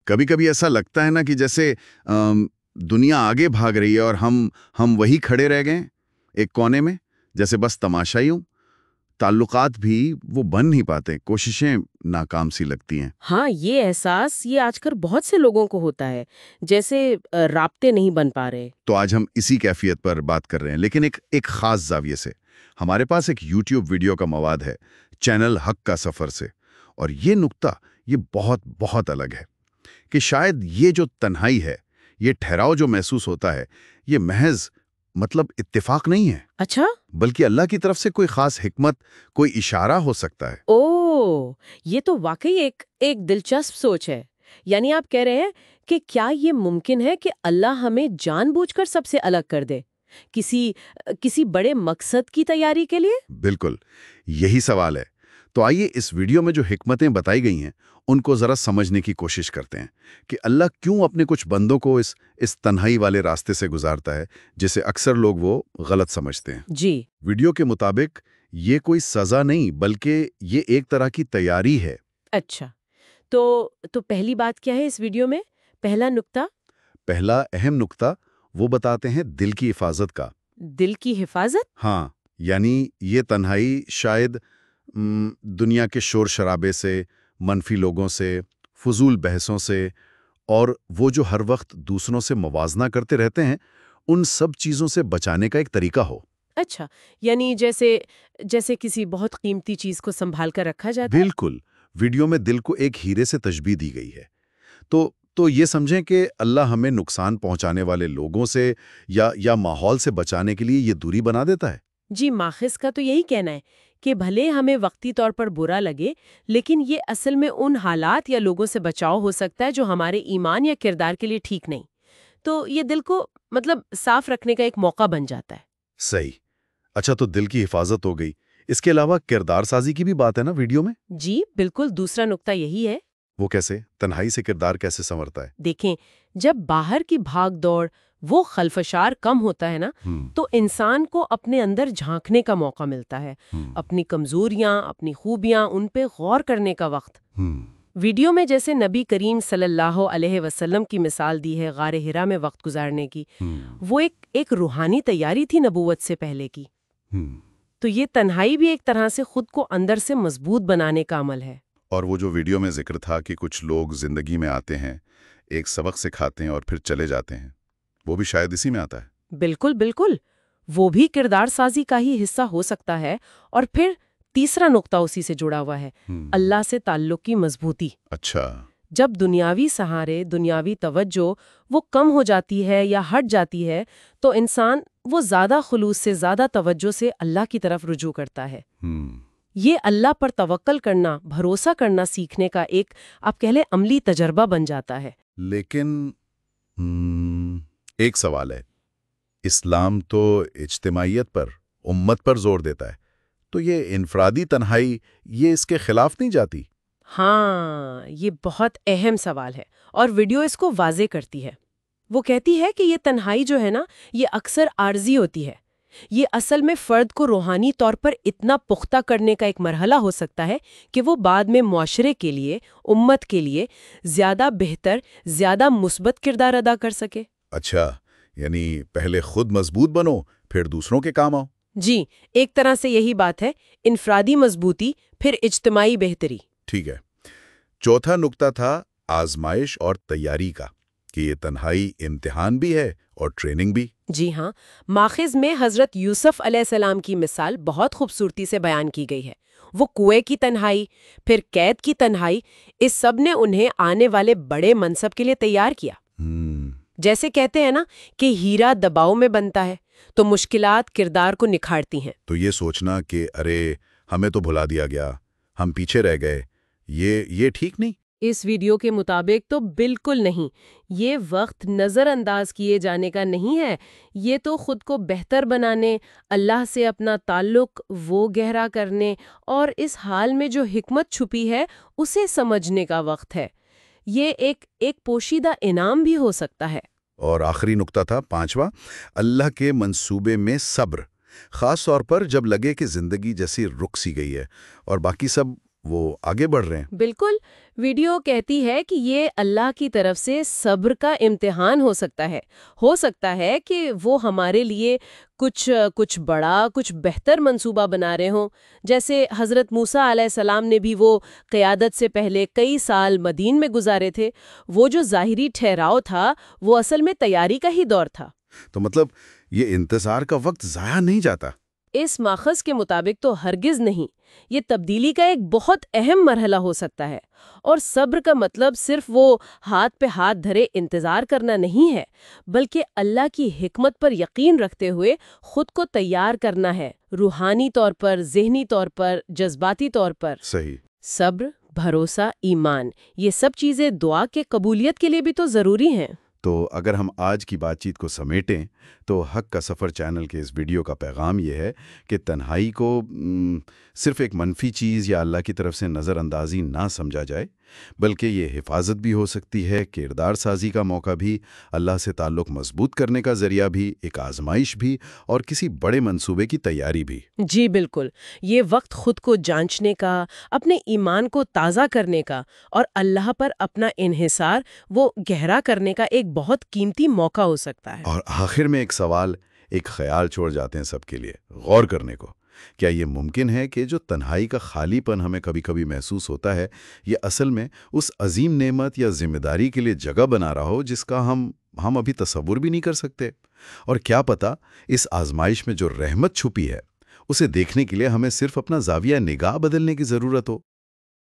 کبھی کبھی ایسا لگتا ہے نا کہ جیسے دنیا آگے بھاگ رہی ہے اور ہم وہی کھڑے رہ گئے ایک کونے میں، جیسے بس تماشا ہی ہوں۔ تعلقات بھی وہ بن نہیں پاتے، کوششیں ناکام سی لگتی ہیں۔ ہاں، یہ احساس یہ آج کل بہت سے لوگوں کو ہوتا ہے، جیسے رابطے نہیں بن پا رہے۔ تو آج ہم اسی کیفیت پر بات کر رہے ہیں، لیکن ایک خاص زاویے سے۔ ہمارے پاس ایک یوٹیوب ویڈیو کا مواد ہے چینل حق کا سفر سے، اور یہ نقطہ یہ بہت بہت الگ ہے کہ شاید یہ جو تنہائی ہے، یہ ٹھہراؤ جو محسوس ہوتا ہے، یہ محض اتفاق نہیں ہے۔ اچھا؟ بلکہ اللہ کی طرف سے کوئی خاص حکمت، کوئی اشارہ ہو سکتا ہے۔ اوہ، یہ تو واقعی ایک دلچسپ سوچ ہے۔ یعنی آپ کہہ رہے ہیں کہ کیا یہ ممکن ہے کہ اللہ ہمیں جان بوجھ کر سب سے الگ کر دے، کسی بڑے مقصد کی تیاری کے لیے؟ بالکل، یہی سوال ہے۔ تو آئیے اس ویڈیو میں جو حکمتیں بتائی گئی ہیں ان کو ذرا سمجھنے کی کوشش کرتے ہیں کہ اللہ کیوں اپنے کچھ بندوں کو اس تنہائی والے راستے سے گزارتا ہے، جسے اکثر لوگ وہ غلط سمجھتے ہیں۔ جی۔ ویڈیو کے مطابق یہ کوئی سزا نہیں بلکہ یہ ایک طرح کی تیاری ہے۔ اچھا، تو پہلی بات کیا ہے اس ویڈیو میں؟ پہلا نقطہ؟ پہلا اہم نقطہ وہ بتاتے ہیں دل کی حفاظت کا۔ دل کی حفاظت؟ ہاں، یعنی یہ تنہائی شاید دنیا کے شور شرابے سے، منفی لوگوں سے، فضول بحثوں سے، اور وہ جو ہر وقت دوسروں سے موازنہ کرتے رہتے ہیں، ان سب چیزوں سے بچانے کا ایک طریقہ ہو۔ اچھا، یعنی جیسے کسی بہت قیمتی چیز کو سنبھال کر رکھا جاتا ہے؟ بالکل، ویڈیو میں دل کو ایک ہیرے سے تشبیہ دی گئی ہے۔ تو یہ سمجھیں کہ اللہ ہمیں نقصان پہنچانے والے لوگوں سے یا ماحول سے بچانے کے لیے یہ دوری بنا دیتا ہے۔ جی، ماخذ کا تو یہی کہنا ہے کہ بھلے ہمیں وقتی طور پر برا لگے، لیکن یہ اصل میں ان حالات یا لوگوں سے بچاؤ ہو سکتا ہے جو ہمارے ایمان یا کردار کے لیے ٹھیک نہیں۔ تو یہ دل کو صاف رکھنے کا ایک موقع بن جاتا ہے۔ صحیح۔ اچھا، تو دل کی حفاظت ہو گئی، اس کے علاوہ کردار سازی کی بھی بات ہے نا ویڈیو میں؟ جی بالکل، دوسرا نقطہ یہی ہے۔ وہ کیسے؟ تنہائی سے کردار کیسے سنورتا ہے؟ دیکھیں، جب باہر کی بھاگ دوڑ، وہ خلفشار کم ہوتا ہے نا، تو انسان کو اپنے اندر جھانکنے کا موقع ملتا ہے، اپنی کمزوریاں، اپنی خوبیاں، ان پہ غور کرنے کا وقت۔ ویڈیو میں جیسے نبی کریم صلی اللہ علیہ وسلم کی مثال دی ہے غار حرا میں وقت گزارنے کی، وہ ایک روحانی تیاری تھی نبوت سے پہلے کی۔ تو یہ تنہائی بھی ایک طرح سے خود کو اندر سے مضبوط بنانے کا عمل ہے۔ اور وہ جو ویڈیو میں ذکر تھا کہ کچھ لوگ زندگی میں آتے ہیں، ایک سبق سکھاتے ہیں اور پھر چلے جاتے ہیں، وہ بھی شاید اسی میں آتا ہے۔ بالکل بالکل، وہ بھی کردار سازی کا ہی حصہ ہو سکتا ہے۔ اور پھر تیسرا نقطہ اسی سے جڑا ہوا ہے، اللہ سے تعلق کی مضبوطی۔ اچھا۔ جب دنیاوی سہارے، دنیاوی توجہ وہ کم ہو جاتی ہے یا ہٹ جاتی ہے، تو انسان وہ زیادہ خلوص سے، زیادہ توجہ سے اللہ کی طرف رجوع کرتا ہے۔ یہ اللہ پر توکل کرنا، بھروسہ کرنا سیکھنے کا ایک، آپ کہہ لیں، عملی تجربہ بن جاتا ہے۔ لیکن ایک سوال ہے، اسلام تو اجتماعیت پر، امت پر زور دیتا ہے، تو یہ انفرادی تنہائی یہ اس کے خلاف نہیں جاتی؟ ہاں، یہ بہت اہم سوال ہے، اور ویڈیو اس کو واضح کرتی ہے۔ وہ کہتی ہے کہ یہ تنہائی جو ہے نا، یہ اکثر عارضی ہوتی ہے۔ یہ اصل میں فرد کو روحانی طور پر اتنا پختہ کرنے کا ایک مرحلہ ہو سکتا ہے کہ وہ بعد میں معاشرے کے لیے، امت کے لیے زیادہ بہتر، زیادہ مثبت کردار ادا کر سکے۔ اچھا، یعنی پہلے خود مضبوط بنو، پھر دوسروں کے کام آؤ۔ جی، ایک طرح سے یہی بات ہے، انفرادی مضبوطی پھر اجتماعی بہتری۔ ٹھیک ہے۔ چوتھا نقطہ تھا آزمائش اور تیاری کا، کہ یہ تنہائی امتحان بھی ہے اور ٹریننگ بھی۔ جی ہاں، ماخذ میں حضرت یوسف علیہ السلام کی مثال بہت خوبصورتی سے بیان کی گئی ہے۔ وہ کنویں کی تنہائی، پھر قید کی تنہائی، اس سب نے انہیں آنے والے بڑے منصب کے لیے تیار کیا۔ جیسے کہتے ہیں نا کہ ہیرا دباؤ میں بنتا ہے، تو مشکلات کردار کو نکھارتی ہیں۔ تو یہ سوچنا کہ ارے ہمیں تو بھلا دیا گیا، ہم پیچھے رہ گئے، یہ ٹھیک نہیں۔ اس ویڈیو کے مطابق تو بالکل نہیں۔ یہ وقت نظر انداز کیے جانے کا نہیں ہے، یہ تو خود کو بہتر بنانے، اللہ سے اپنا تعلق وہ گہرا کرنے، اور اس حال میں جو حکمت چھپی ہے اسے سمجھنے کا وقت ہے۔ یہ ایک پوشیدہ انعام بھی ہو سکتا ہے۔ اور آخری نقطہ تھا پانچواں، اللہ کے منصوبے میں صبر، خاص طور پر جب لگے کہ زندگی جیسی رک سی گئی ہے اور باقی سب وہ آگے بڑھ رہے ہیں۔ بالکل، ویڈیو کہتی ہے کہ یہ اللہ کی طرف سے صبر کا امتحان ہو سکتا ہے کہ وہ ہمارے لیے کچھ بڑا، کچھ بہتر منصوبہ بنا رہے ہوں، جیسے حضرت موسیٰ علیہ السلام نے بھی وہ قیادت سے پہلے کئی سال مدین میں گزارے تھے۔ وہ جو ظاہری ٹھہراؤ تھا وہ اصل میں تیاری کا ہی دور تھا۔ تو مطلب یہ انتظار کا وقت ضائع نہیں جاتا؟ اس ماخذ کے مطابق تو ہرگز نہیں۔ یہ تبدیلی کا ایک بہت اہم مرحلہ ہو سکتا ہے، اور صبر کا مطلب صرف وہ ہاتھ پہ ہاتھ دھرے انتظار کرنا نہیں ہے، بلکہ اللہ کی حکمت پر یقین رکھتے ہوئے خود کو تیار کرنا ہے، روحانی طور پر، ذہنی طور پر، جذباتی طور پر۔ صحیح۔ صبر، بھروسہ، ایمان، یہ سب چیزیں دعا کے قبولیت کے لیے بھی تو ضروری ہیں۔ تو اگر ہم آج کی بات چیت کو سمیٹیں تو حق کا سفر چینل کے اس ویڈیو کا پیغام یہ ہے کہ تنہائی کو صرف ایک منفی چیز یا اللہ کی طرف سے نظر اندازی نہ سمجھا جائے، بلکہ یہ حفاظت بھی ہو سکتی ہے، کردار سازی کا موقع بھی، اللہ سے تعلق مضبوط کرنے کا ذریعہ بھی، ایک آزمائش بھی، اور کسی بڑے منصوبے کی تیاری بھی۔ جی بالکل، یہ وقت خود کو جانچنے کا، اپنے ایمان کو تازہ کرنے کا اور اللہ پر اپنا انحصار وہ گہرا کرنے کا ایک بہت قیمتی موقع ہو سکتا ہے۔ اور آخر میں ایک سوال، ایک خیال چھوڑ جاتے ہیں سب کے لیے غور کرنے کو۔ کیا یہ ممکن ہے کہ جو تنہائی کا خالی پن ہمیں کبھی کبھی محسوس ہوتا ہے، یہ اصل میں اس عظیم نعمت یا ذمہ داری کے لیے جگہ بنا رہا ہو جس کا ہم ابھی تصور بھی نہیں کر سکتے؟ اور کیا پتہ اس آزمائش میں جو رحمت چھپی ہے اسے دیکھنے کے لیے ہمیں صرف اپنا زاویہ نگاہ بدلنے کی ضرورت ہو۔